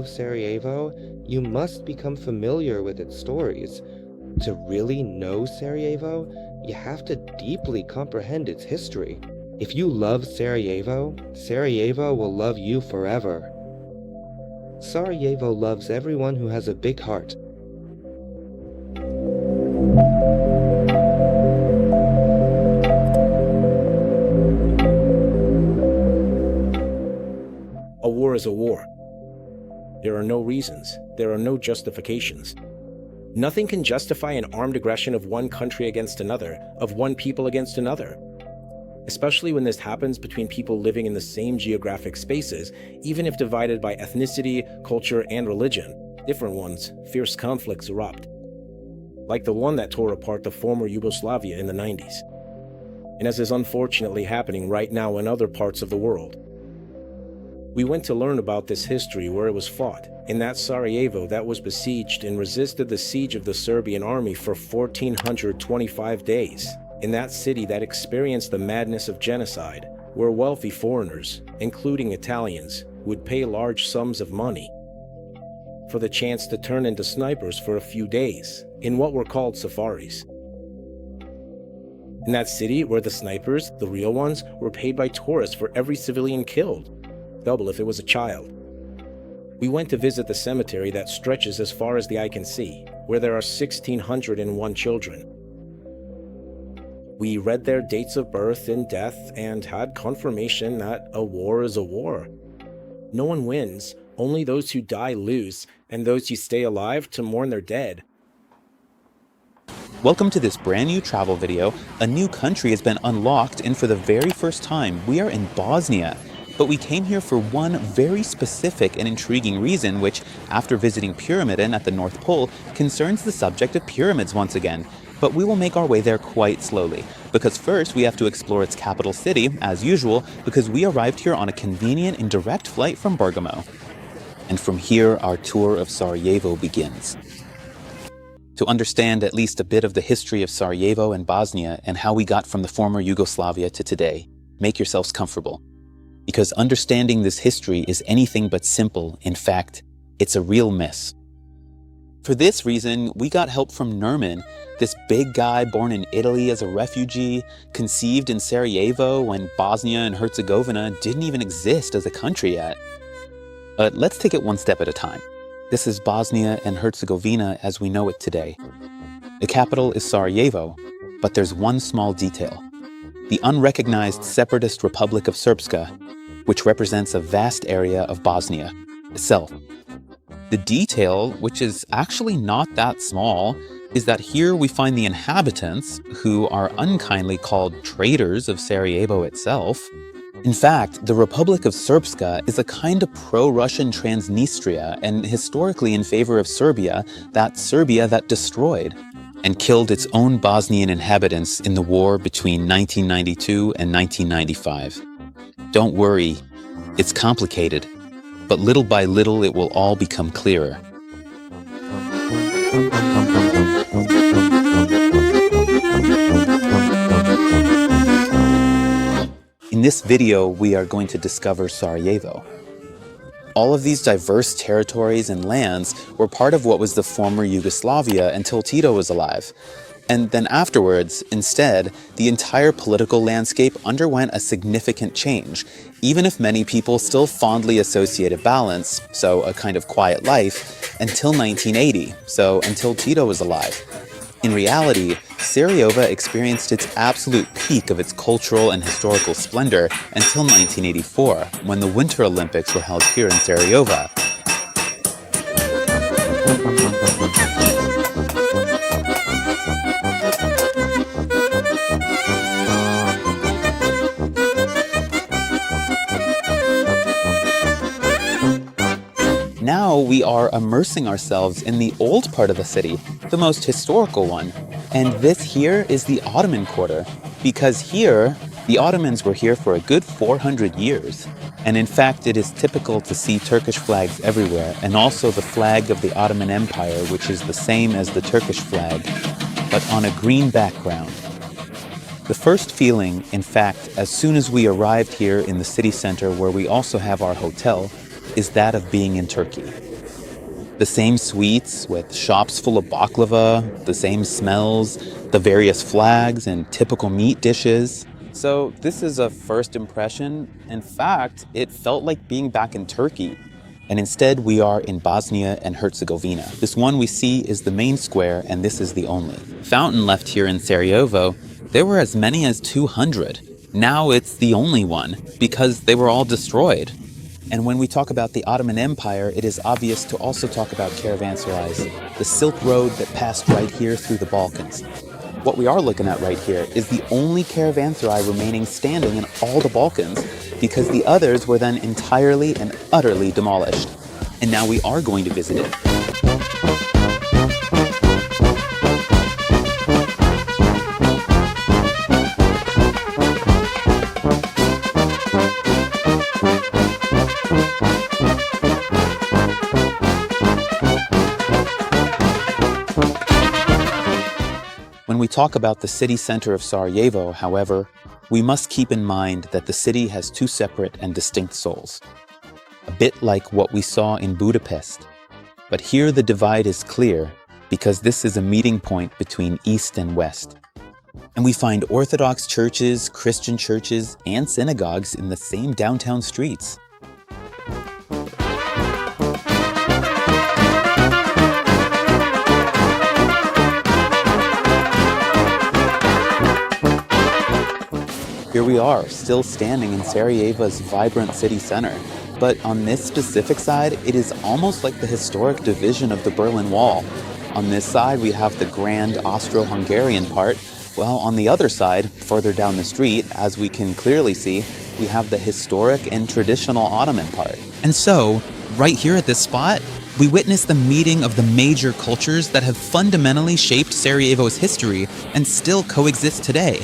Sarajevo, you must become familiar with its stories. To really know Sarajevo, you have to deeply comprehend its history. If you love Sarajevo, Sarajevo will love you forever. Sarajevo loves everyone who has a big heart. A war is a war. There are no reasons. There are no justifications. Nothing can justify an armed aggression of one country against another, of one people against another. Especially when this happens between people living in the same geographic spaces, even if divided by ethnicity, culture, and religion. Different ones, fierce conflicts erupt. Like the one that tore apart the former Yugoslavia in the 90s. And as is unfortunately happening right now in other parts of the world. We went to learn about this history where it was fought, in that Sarajevo that was besieged and resisted the siege of the Serbian army for 1,425 days, in that city that experienced the madness of genocide, where wealthy foreigners, including Italians, would pay large sums of money for the chance to turn into snipers for a few days, in what were called safaris. In that city where the snipers, the real ones, were paid by tourists for every civilian killed, double if it was a child. We went to visit the cemetery that stretches as far as the eye can see, where there are 1,601 children. We read their dates of birth and death and had confirmation that a war is a war. No one wins, only those who die lose, and those who stay alive to mourn their dead. Welcome to this brand new travel video. A new country has been unlocked, and for the very first time, we are in Bosnia. But we came here for one very specific and intriguing reason, which, after visiting Pyramiden at the North Pole, concerns the subject of pyramids once again. But we will make our way there quite slowly, because first we have to explore its capital city, as usual, because we arrived here on a convenient and direct flight from Bergamo. And from here, our tour of Sarajevo begins. To understand at least a bit of the history of Sarajevo and Bosnia and how we got from the former Yugoslavia to today, make yourselves comfortable. Because understanding this history is anything but simple. In fact, it's a real mess. For this reason, we got help from Nerman, this big guy born in Italy as a refugee, conceived in Sarajevo when Bosnia and Herzegovina didn't even exist as a country yet. But let's take it one step at a time. This is Bosnia and Herzegovina as we know it today. The capital is Sarajevo, but there's one small detail. The unrecognized separatist Republic of Srpska, which represents a vast area of Bosnia itself. The detail, which is actually not that small, is that here we find the inhabitants, who are unkindly called traitors of Sarajevo itself. In fact, the Republic of Srpska is a kind of pro-Russian Transnistria and historically in favor of Serbia that destroyed and killed its own Bosnian inhabitants in the war between 1992 and 1995. Don't worry, it's complicated, but little by little it will all become clearer. In this video, we are going to discover Sarajevo. All of these diverse territories and lands were part of what was the former Yugoslavia until Tito was alive. And then afterwards, instead, the entire political landscape underwent a significant change, even if many people still fondly associate a balance, so a kind of quiet life, until 1980, so until Tito was alive. In reality, Sarajevo experienced its absolute peak of its cultural and historical splendor until 1984, when the Winter Olympics were held here in Sarajevo. Now we are immersing ourselves in the old part of the city, the most historical one. And this here is the Ottoman Quarter, because here, the Ottomans were here for a good 400 years. And in fact, it is typical to see Turkish flags everywhere, and also the flag of the Ottoman Empire, which is the same as the Turkish flag, but on a green background. The first feeling, in fact, as soon as we arrived here in the city center where we also have our hotel, is that of being in Turkey. The same sweets with shops full of baklava, the same smells, the various flags and typical meat dishes. So this is a first impression. In fact, it felt like being back in Turkey. And instead, we are in Bosnia and Herzegovina. This one we see is the main square, and this is the only fountain left here in Sarajevo. There were as many as 200. Now it's the only one, because they were all destroyed. And when we talk about the Ottoman Empire, it is obvious to also talk about caravanserais, the Silk Road that passed right here through the Balkans. What we are looking at right here is the only caravanserai remaining standing in all the Balkans, because the others were then entirely and utterly demolished. And now we are going to visit it. When we talk about the city center of Sarajevo, however, we must keep in mind that the city has two separate and distinct souls. A bit like what we saw in Budapest. But here the divide is clear because this is a meeting point between East and West. And we find Orthodox churches, Christian churches, and synagogues in the same downtown streets. Here we are, still standing in Sarajevo's vibrant city center. But on this specific side, it is almost like the historic division of the Berlin Wall. On this side, we have the grand Austro-Hungarian part, while on the other side, further down the street, as we can clearly see, we have the historic and traditional Ottoman part. And so, right here at this spot, we witness the meeting of the major cultures that have fundamentally shaped Sarajevo's history and still coexist today.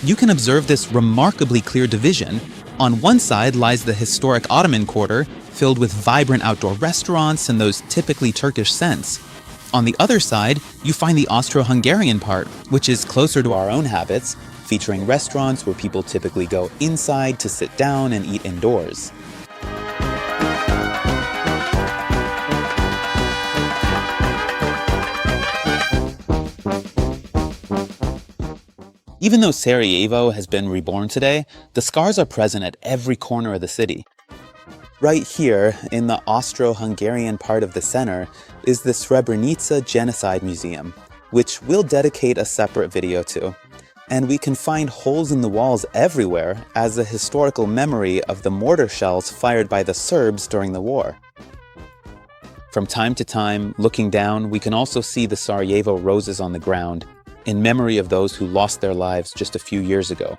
You can observe this remarkably clear division. On one side lies the historic Ottoman quarter, filled with vibrant outdoor restaurants and those typically Turkish scents. On the other side, you find the Austro-Hungarian part, which is closer to our own habits, featuring restaurants where people typically go inside to sit down and eat indoors. Even though Sarajevo has been reborn today, the scars are present at every corner of the city. Right here, in the Austro-Hungarian part of the center, is the Srebrenica Genocide Museum, which we'll dedicate a separate video to. And we can find holes in the walls everywhere as a historical memory of the mortar shells fired by the Serbs during the war. From time to time, looking down, we can also see the Sarajevo roses on the ground, in memory of those who lost their lives just a few years ago.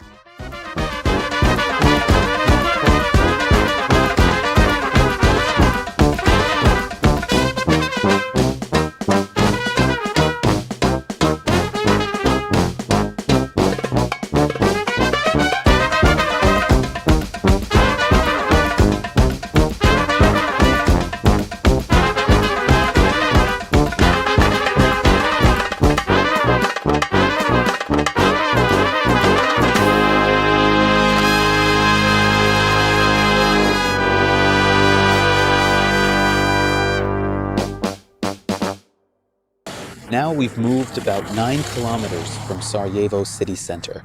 Now we've moved about 9 kilometers from Sarajevo's city center,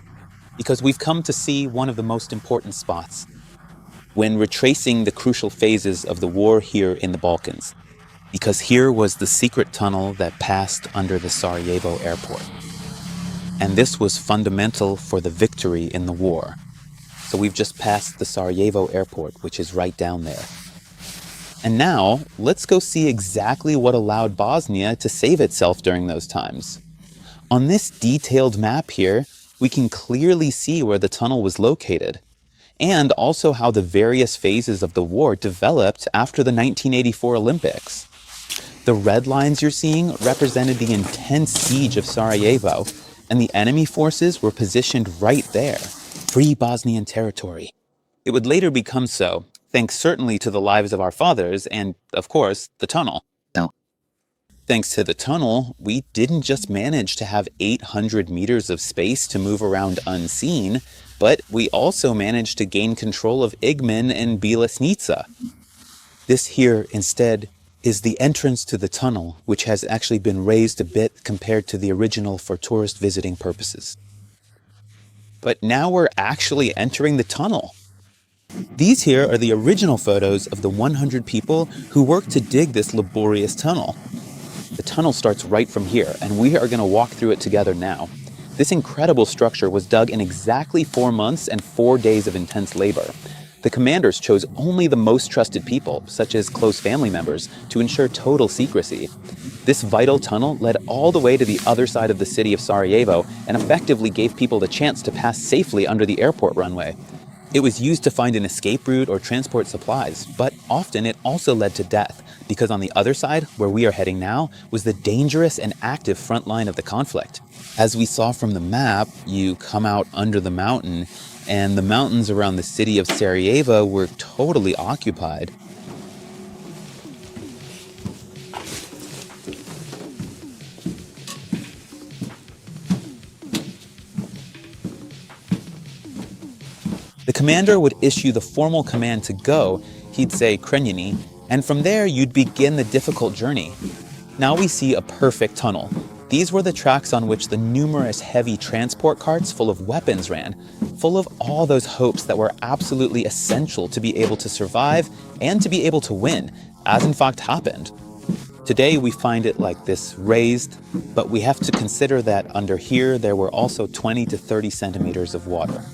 because we've come to see one of the most important spots when retracing the crucial phases of the war here in the Balkans, because here was the secret tunnel that passed under the Sarajevo airport. And this was fundamental for the victory in the war. So we've just passed the Sarajevo airport, which is right down there. And now, let's go see exactly what allowed Bosnia to save itself during those times. On this detailed map here, we can clearly see where the tunnel was located, and also how the various phases of the war developed after the 1984 Olympics. The red lines you're seeing represented the intense siege of Sarajevo, and the enemy forces were positioned right there, free Bosnian territory. It would later become so, thanks certainly to the lives of our fathers and, of course, the tunnel. No. Thanks to the tunnel, we didn't just manage to have 800 meters of space to move around unseen, but we also managed to gain control of Igman and Bielesnica. This here, instead, is the entrance to the tunnel, which has actually been raised a bit compared to the original for tourist visiting purposes. But now we're actually entering the tunnel. These here are the original photos of the 100 people who worked to dig this laborious tunnel. The tunnel starts right from here, and we are going to walk through it together now. This incredible structure was dug in exactly 4 months and 4 days of intense labor. The commanders chose only the most trusted people, such as close family members, to ensure total secrecy. This vital tunnel led all the way to the other side of the city of Sarajevo and effectively gave people the chance to pass safely under the airport runway. It was used to find an escape route or transport supplies, but often it also led to death, because on the other side, where we are heading now, was the dangerous and active front line of the conflict. As we saw from the map, you come out under the mountain, and the mountains around the city of Sarajevo were totally occupied. The commander would issue the formal command to go, he'd say Krenjeni, and from there you'd begin the difficult journey. Now we see a perfect tunnel. These were the tracks on which the numerous heavy transport carts full of weapons ran, full of all those hopes that were absolutely essential to be able to survive and to be able to win, as in fact happened. Today we find it like this, raised, but we have to consider that under here there were also 20 to 30 centimeters of water.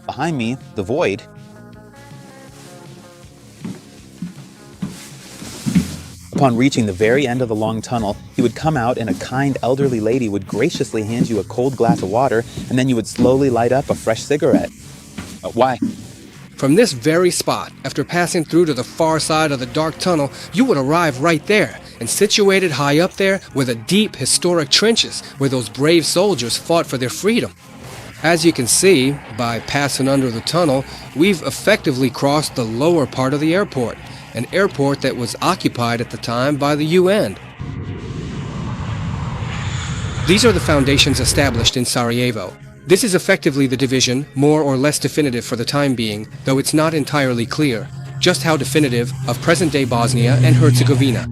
Behind me, the void. Upon reaching the very end of the long tunnel, he would come out and a kind elderly lady would graciously hand you a cold glass of water, and then you would slowly light up a fresh cigarette. Why? From this very spot, after passing through to the far side of the dark tunnel, you would arrive right there, and situated high up there were the deep historic trenches where those brave soldiers fought for their freedom. As you can see, by passing under the tunnel, we've effectively crossed the lower part of the airport, an airport that was occupied at the time by the UN. These are the foundations established in Sarajevo. This is effectively the division, more or less definitive for the time being, though it's not entirely clear, just how definitive, of present-day Bosnia and Herzegovina.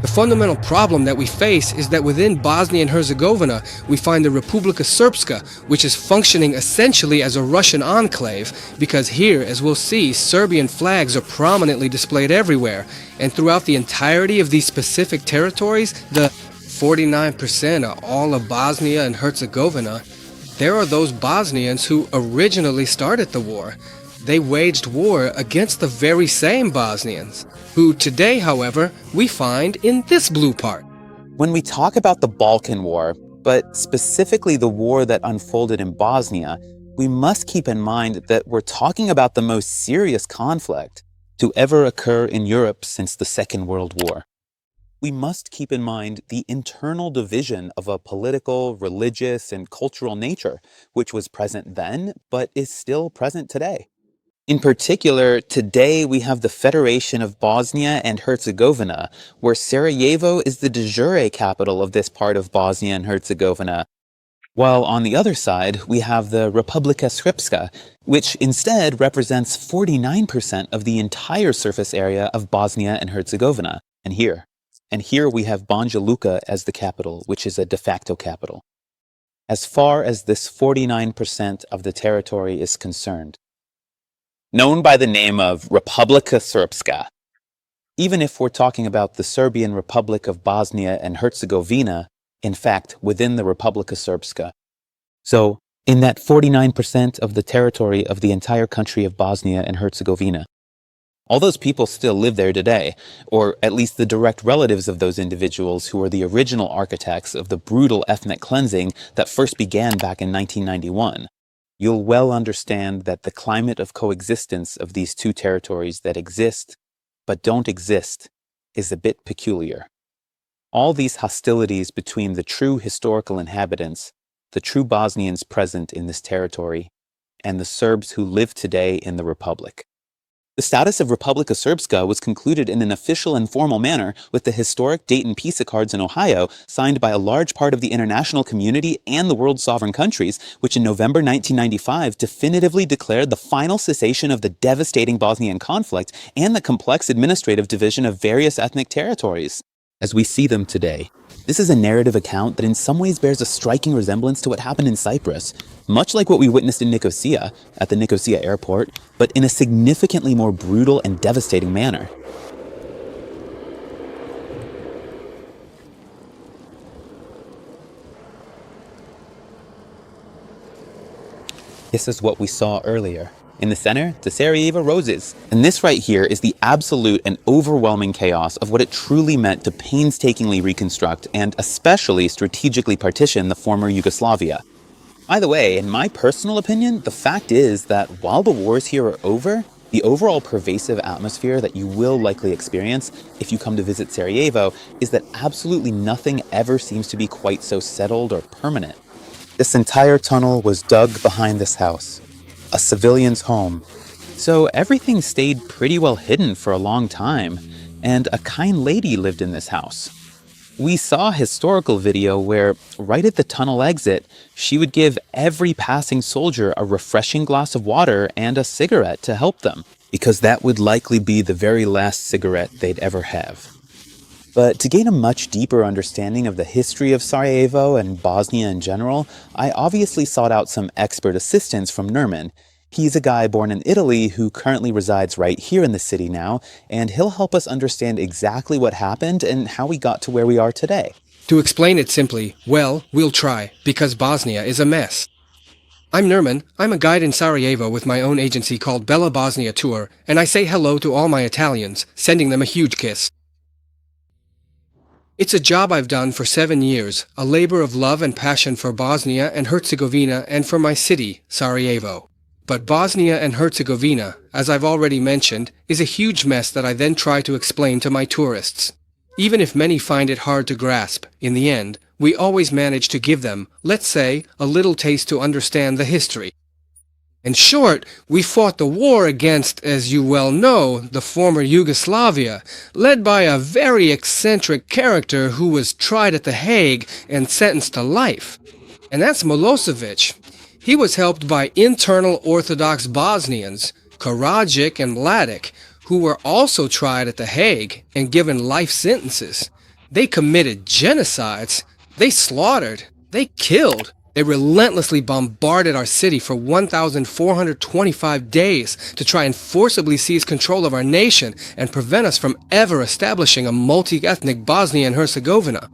The fundamental problem that we face is that within Bosnia and Herzegovina, we find the Republic of Srpska, which is functioning essentially as a Russian enclave, because here, as we'll see, Serbian flags are prominently displayed everywhere, and throughout the entirety of these specific territories, the 49% of all of Bosnia and Herzegovina, there are those Bosnians who originally started the war. They waged war against the very same Bosnians, who today, however, we find in this blue part. When we talk about the Balkan War, but specifically the war that unfolded in Bosnia, we must keep in mind that we're talking about the most serious conflict to ever occur in Europe since the Second World War. We must keep in mind the internal division of a political, religious, and cultural nature, which was present then, but is still present today. In particular, today we have the Federation of Bosnia and Herzegovina, where Sarajevo is the de jure capital of this part of Bosnia and Herzegovina, while on the other side we have the Republic of Srpska, which instead represents 49% of the entire surface area of Bosnia and Herzegovina. And here we have Banja Luka as the capital, which is a de facto capital. As far as this 49% of the territory is concerned, known by the name of Republic of Srpska. Even if we're talking about the Serbian Republic of Bosnia and Herzegovina, in fact, within the Republic of Srpska. So, in that 49% of the territory of the entire country of Bosnia and Herzegovina, all those people still live there today, or at least the direct relatives of those individuals who were the original architects of the brutal ethnic cleansing that first began back in 1991. You'll well understand that the climate of coexistence of these two territories that exist but don't exist is a bit peculiar. All these hostilities between the true historical inhabitants, the true Bosnians present in this territory, and the Serbs who live today in the Republic. The status of Republic of Srpska was concluded in an official and formal manner with the historic Dayton Peace Accords in Ohio, signed by a large part of the international community and the world's sovereign countries, which in November 1995 definitively declared the final cessation of the devastating Bosnian conflict and the complex administrative division of various ethnic territories, as we see them today. This is a narrative account that in some ways bears a striking resemblance to what happened in Cyprus, much like what we witnessed in Nicosia, at the Nicosia airport, but in a significantly more brutal and devastating manner. This is what we saw earlier. In the center, the Sarajevo roses. And this right here is the absolute and overwhelming chaos of what it truly meant to painstakingly reconstruct and especially strategically partition the former Yugoslavia. By the way, in my personal opinion, the fact is that while the wars here are over, the overall pervasive atmosphere that you will likely experience if you come to visit Sarajevo is that absolutely nothing ever seems to be quite so settled or permanent. This entire tunnel was dug behind this house, a civilian's home. So everything stayed pretty well hidden for a long time, and a kind lady lived in this house. We saw a historical video where, right at the tunnel exit, she would give every passing soldier a refreshing glass of water and a cigarette to help them, because that would likely be the very last cigarette they'd ever have. But to gain a much deeper understanding of the history of Sarajevo and Bosnia in general, I obviously sought out some expert assistance from Nerman. He's a guy born in Italy who currently resides right here in the city now, and he'll help us understand exactly what happened and how we got to where we are today. To explain it simply, well, we'll try, because Bosnia is a mess. I'm Nerman. I'm a guide in Sarajevo with my own agency called Bella Bosnia Tour, and I say hello to all my Italians, sending them a huge kiss. It's a job I've done for 7 years, a labor of love and passion for Bosnia and Herzegovina and for my city, Sarajevo. But Bosnia and Herzegovina, as I've already mentioned, is a huge mess that I then try to explain to my tourists. Even if many find it hard to grasp, in the end, we always manage to give them, let's say, a little taste to understand the history. In short, we fought the war against, as you well know, the former Yugoslavia, led by a very eccentric character who was tried at The Hague and sentenced to life. And that's Milosevic. He was helped by internal Orthodox Bosnians, Karadzic and Mladic, who were also tried at The Hague and given life sentences. They committed genocides. They slaughtered. They killed. They relentlessly bombarded our city for 1,425 days to try and forcibly seize control of our nation and prevent us from ever establishing a multi-ethnic Bosnia and Herzegovina.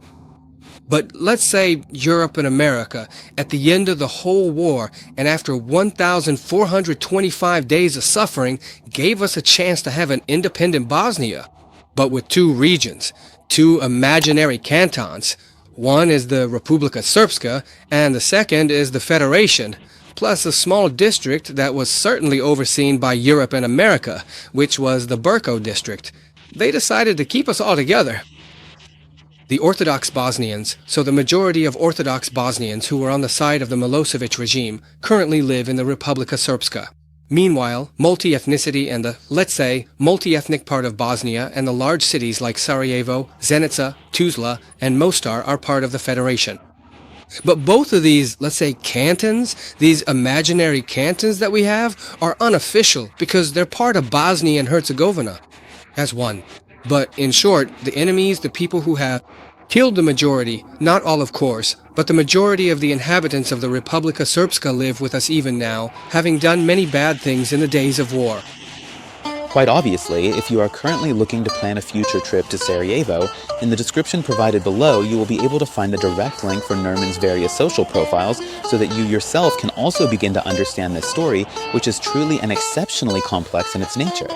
But let's say Europe and America, at the end of the whole war and after 1,425 days of suffering, gave us a chance to have an independent Bosnia, but with 2 regions, 2 imaginary cantons. One is the Republic of Srpska, and the second is the Federation, plus a small district that was certainly overseen by Europe and America, which was the Bergamo district. They decided to keep us all together. The Orthodox Bosnians, so the majority of Orthodox Bosnians who were on the side of the Milosevic regime, currently live in the Republic of Srpska. Meanwhile, multi-ethnicity and the, let's say, multi-ethnic part of Bosnia and the large cities like Sarajevo, Zenica, Tuzla, and Mostar are part of the Federation. But both of these, let's say, cantons, these imaginary cantons that we have, are unofficial because they're part of Bosnia and Herzegovina as one. But in short, the enemies, the people who have killed the majority, not all of course, but the majority of the inhabitants of the Republic of Srpska live with us even now, having done many bad things in the days of war. Quite obviously, if you are currently looking to plan a future trip to Sarajevo, in the description provided below you will be able to find the direct link for Nerman's various social profiles so that you yourself can also begin to understand this story, which is truly and exceptionally complex in its nature.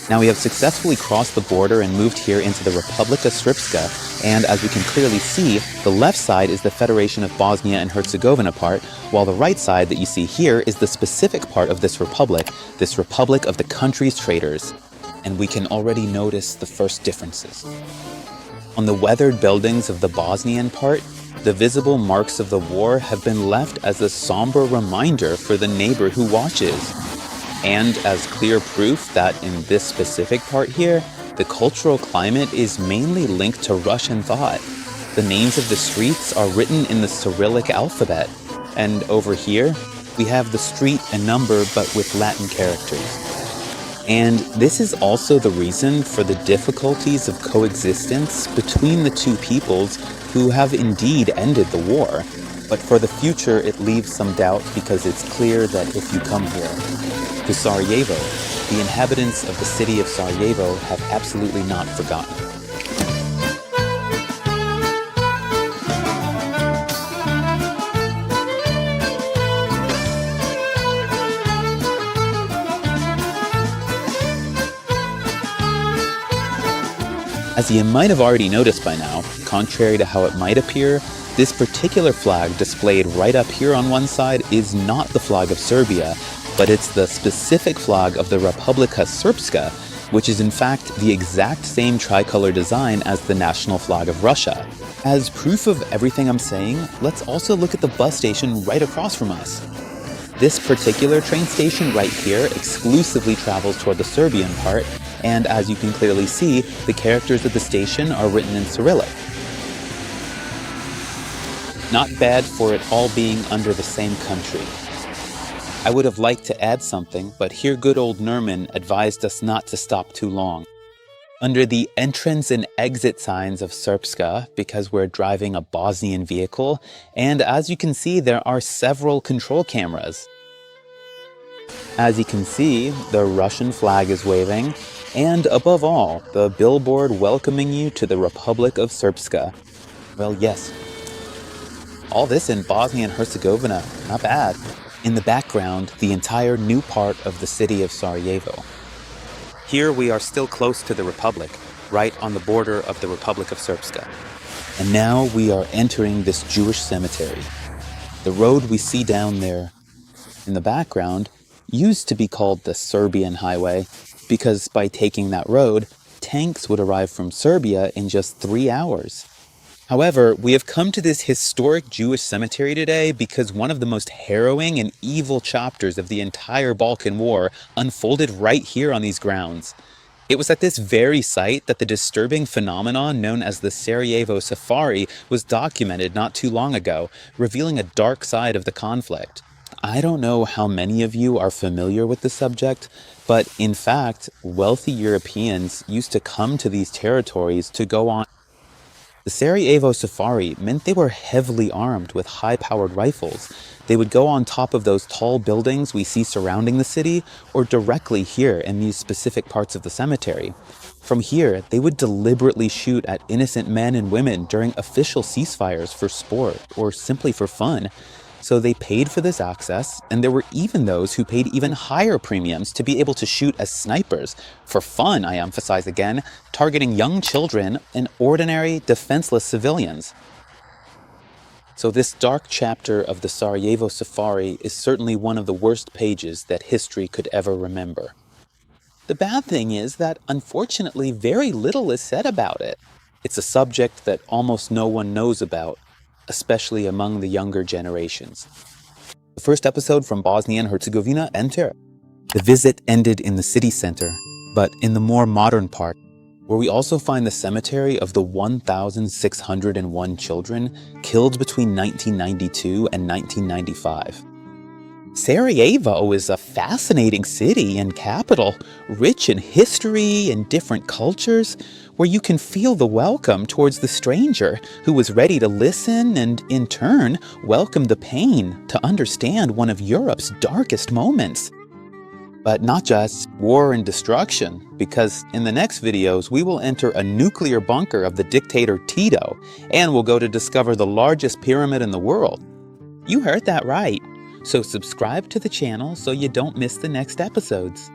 Now we have successfully crossed the border and moved here into the Republic of Srpska, and as we can clearly see, the left side is the Federation of Bosnia and Herzegovina part, while the right side that you see here is the specific part of this republic of the country's traitors. and we can already notice the first differences. On the weathered buildings of the Bosnian part, the visible marks of the war have been left as a somber reminder for the neighbor who watches, and as clear proof that in this specific part here, the cultural climate is mainly linked to Russian thought. The names of the streets are written in the Cyrillic alphabet, and over here, we have the street and number but with Latin characters. And this is also the reason for the difficulties of coexistence between the two peoples who have indeed ended the war. But for the future, it leaves some doubt because it's clear that if you come here to Sarajevo, the inhabitants of the city of Sarajevo have absolutely not forgotten. As you might have already noticed by now, contrary to how it might appear, this particular flag displayed right up here on one side is not the flag of Serbia, but it's the specific flag of the Republic of Srpska, which is in fact the exact same tricolor design as the national flag of Russia. As proof of everything I'm saying, let's also look at the bus station right across from us. This particular train station right here exclusively travels toward the Serbian part, and as you can clearly see, the characters of the station are written in Cyrillic. Not bad for it all being under the same country. I would have liked to add something, but here good old Nerman advised us not to stop too long. Under the entrance and exit signs of Srpska, because we're driving a Bosnian vehicle, and as you can see, there are several control cameras. As you can see, the Russian flag is waving, and above all, the billboard welcoming you to the Republic of Srpska. Well, yes. All this in Bosnia and Herzegovina, not bad. In the background, the entire new part of the city of Sarajevo. Here we are still close to the Republic, right on the border of the Republic of Srpska. And now we are entering this Jewish cemetery. The road we see down there in the background used to be called the Serbian Highway, because by taking that road, tanks would arrive from Serbia in just 3 hours. However, we have come to this historic Jewish cemetery today because one of the most harrowing and evil chapters of the entire Balkan War unfolded right here on these grounds. It was at this very site that the disturbing phenomenon known as the Sarajevo Safari was documented not too long ago, revealing a dark side of the conflict. I don't know how many of you are familiar with the subject, but in fact, wealthy Europeans used to come to these territories to go on. The Sarajevo Safari meant they were heavily armed with high-powered rifles. They would go on top of those tall buildings we see surrounding the city, or directly here in these specific parts of the cemetery. From here, they would deliberately shoot at innocent men and women during official ceasefires for sport, or simply for fun. So they paid for this access, and there were even those who paid even higher premiums to be able to shoot as snipers, for fun, I emphasize again, targeting young children and ordinary, defenseless civilians. So this dark chapter of the Sarajevo Safari is certainly one of the worst pages that history could ever remember. The bad thing is that, unfortunately, very little is said about it. It's a subject that almost no one knows about, especially among the younger generations. The first episode from Bosnia and Herzegovina enter. The visit ended in the city center, but in the more modern part, where we also find the cemetery of the 1,601 children killed between 1992 and 1995. Sarajevo is a fascinating city and capital, rich in history and different cultures, where you can feel the welcome towards the stranger who was ready to listen and, in turn, welcome the pain to understand one of Europe's darkest moments. But not just war and destruction, because in the next videos we will enter a nuclear bunker of the dictator Tito, and we'll go to discover the largest pyramid in the world. You heard that right. So subscribe to the channel so you don't miss the next episodes.